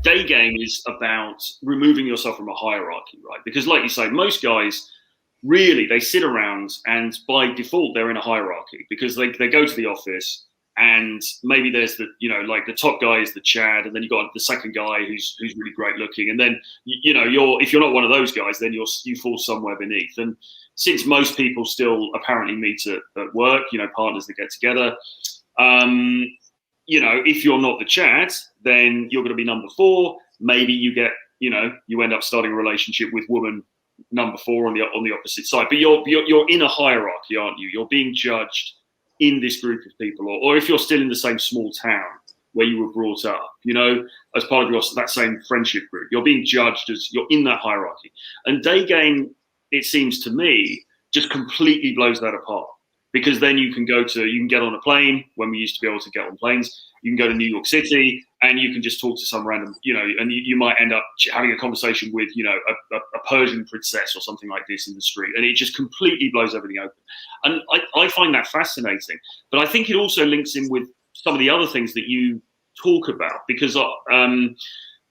day game is about removing yourself from a hierarchy, right? Because like you say, most guys really, they sit around and by default they're in a hierarchy because they go to the office and maybe there's the, you know, like the top guy is the Chad, and then you've got the second guy who's really great looking, and then you know, if you're not one of those guys, then you fall somewhere beneath. And since most people still apparently meet at work, you know, partners that get together, you know, if you're not the Chad, then you're going to be number 4. Maybe you get, you know, you end up starting a relationship with woman number 4 on the opposite side. But you're in a hierarchy, aren't you? You're being judged in this group of people, or if you're still in the same small town where you were brought up, you know, as part of that same friendship group, you're being judged as you're in that hierarchy. And day game, it seems to me, just completely blows that apart. Because then you can get on a plane when we used to be able to get on planes. You can go to New York City and you can just talk to some random, you know, and you might end up having a conversation with, you know, a Persian princess or something like this in the street. And it just completely blows everything open. And I find that fascinating. But I think it also links in with some of the other things that you talk about, because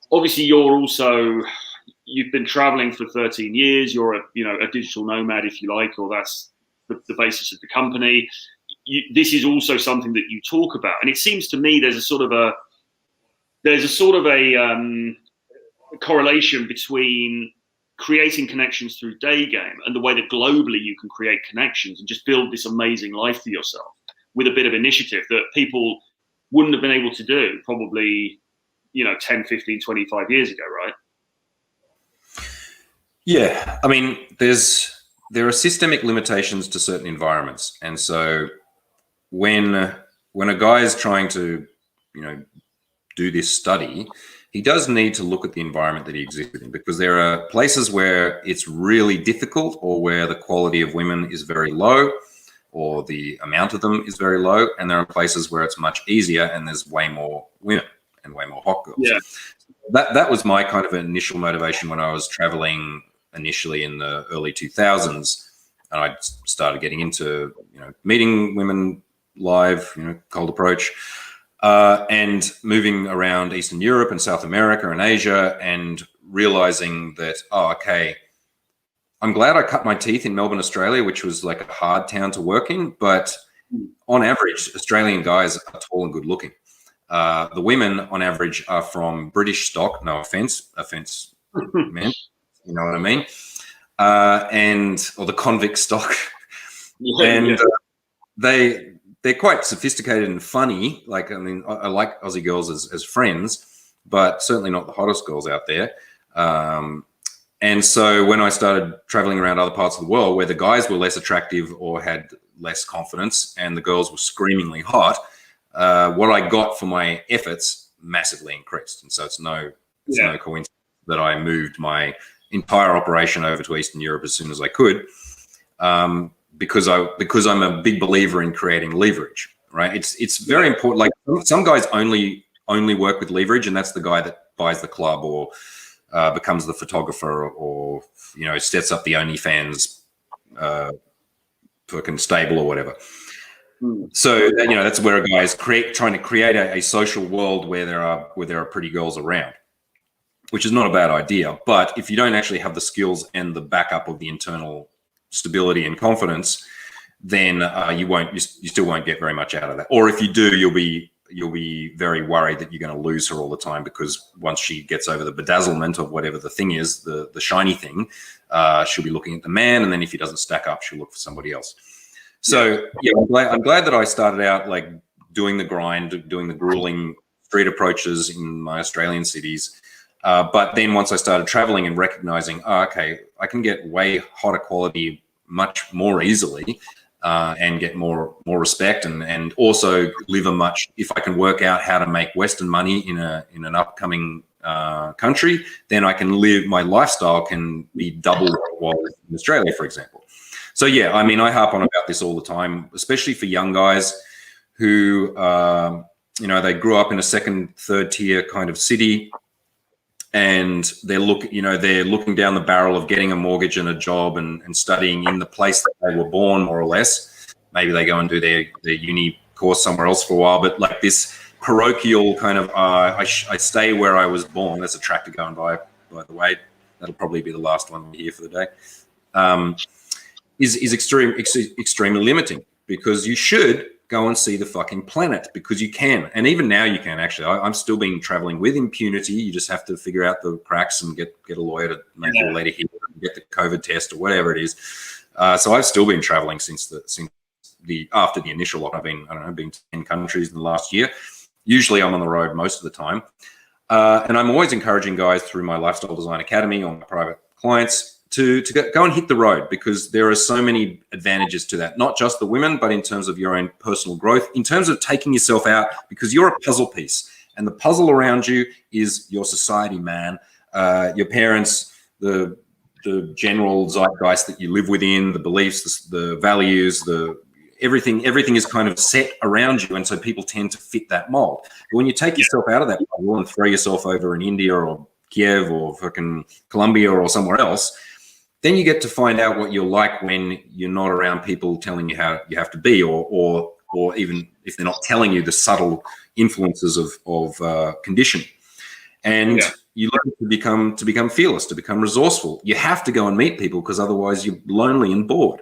obviously you've been traveling for 13 years. You're a digital nomad, if you like, or that's the basis of the company. This is also something that you talk about, and it seems to me there's a sort of a correlation between creating connections through day game and the way that globally you can create connections and just build this amazing life for yourself with a bit of initiative that people wouldn't have been able to do probably, you know, 10, 15, 25 years ago, right? Yeah, I mean, there are systemic limitations to certain environments. And so when a guy is trying to, you know, do this study, he does need to look at the environment that he exists in, because there are places where it's really difficult, or where the quality of women is very low, or the amount of them is very low. And there are places where it's much easier and there's way more women and way more hot girls. Yeah. That was my kind of initial motivation when I was traveling initially in the early 2000s, and I started getting into, you know, meeting women live, you know, cold approach, and moving around Eastern Europe and South America and Asia, and realizing that, oh, okay, I'm glad I cut my teeth in Melbourne, Australia, which was like a hard town to work in, but on average, Australian guys are tall and good looking. The women on average are from British stock, no offense, man. You know what I mean? Or the convict stock. They're quite sophisticated and funny. Like, I mean, I like Aussie girls as friends, but certainly not the hottest girls out there. And so when I started traveling around other parts of the world where the guys were less attractive or had less confidence and the girls were screamingly hot, what I got for my efforts massively increased. And so it's no coincidence that I moved my entire operation over to Eastern Europe as soon as I could, because I'm a big believer in creating leverage. Right? It's very important. Like, some guys only work with leverage, and that's the guy that buys the club or becomes the photographer, or, you know, sets up the OnlyFans fucking stable or whatever. So, you know, that's where a guy is trying to create a social world where there are pretty girls around, which is not a bad idea. But if you don't actually have the skills and the backup of the internal stability and confidence, then you still won't get very much out of that. Or if you do, you'll be very worried that you're going to lose her all the time, because once she gets over the bedazzlement of whatever the thing is, the shiny thing, she'll be looking at the man, and then if he doesn't stack up, she'll look for somebody else. So yeah, I'm glad that I started out like doing the grind, doing the grueling street approaches in my Australian cities. But then once I started traveling and recognizing, okay, I can get way hotter quality much more easily, and get more respect, and also live if I can work out how to make Western money in an upcoming country, then I can live, my lifestyle can be double what it was in Australia, for example. So yeah, I mean, I harp on about this all the time, especially for young guys who, you know, they grew up in a second, third tier kind of city, and they're looking down the barrel of getting a mortgage and a job and studying in the place that they were born, more or less. Maybe they go and do their uni course somewhere else for a while, but like this parochial kind of I stay where I was born. That's a tractor going by the way. That'll probably be the last one here for the day. Is extremely limiting, because you should go and see the fucking planet, because you can. And even now you can, actually. I'm still been traveling with impunity. You just have to figure out the cracks and get a lawyer to make a letter here and get the COVID test or whatever it is. So I've still been traveling since after the initial lock. I've been to 10 countries in the last year. Usually I'm on the road most of the time. And I'm always encouraging guys through my Lifestyle Design Academy or my private clients to go and hit the road, because there are so many advantages to that, not just the women, but in terms of your own personal growth, in terms of taking yourself out, because you're a puzzle piece, and the puzzle around you is your society, man, your parents, the general zeitgeist that you live within, the beliefs, the values, everything is kind of set around you, and so people tend to fit that mold. But when you take yourself out of that puzzle and throw yourself over in India or Kiev or fucking Colombia or somewhere else, then you get to find out what you're like when you're not around people telling you how you have to be, or even if they're not telling you the subtle influences of conditioning. And you learn to become fearless, to become resourceful. You have to go and meet people, because otherwise you're lonely and bored.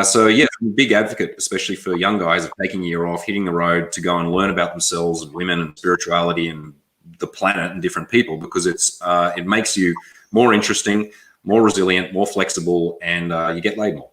So yeah, I'm a big advocate, especially for young guys, of taking a year off, hitting the road to go and learn about themselves and women and spirituality and the planet and different people, because it makes you more interesting, more resilient, more flexible, and you get laid more.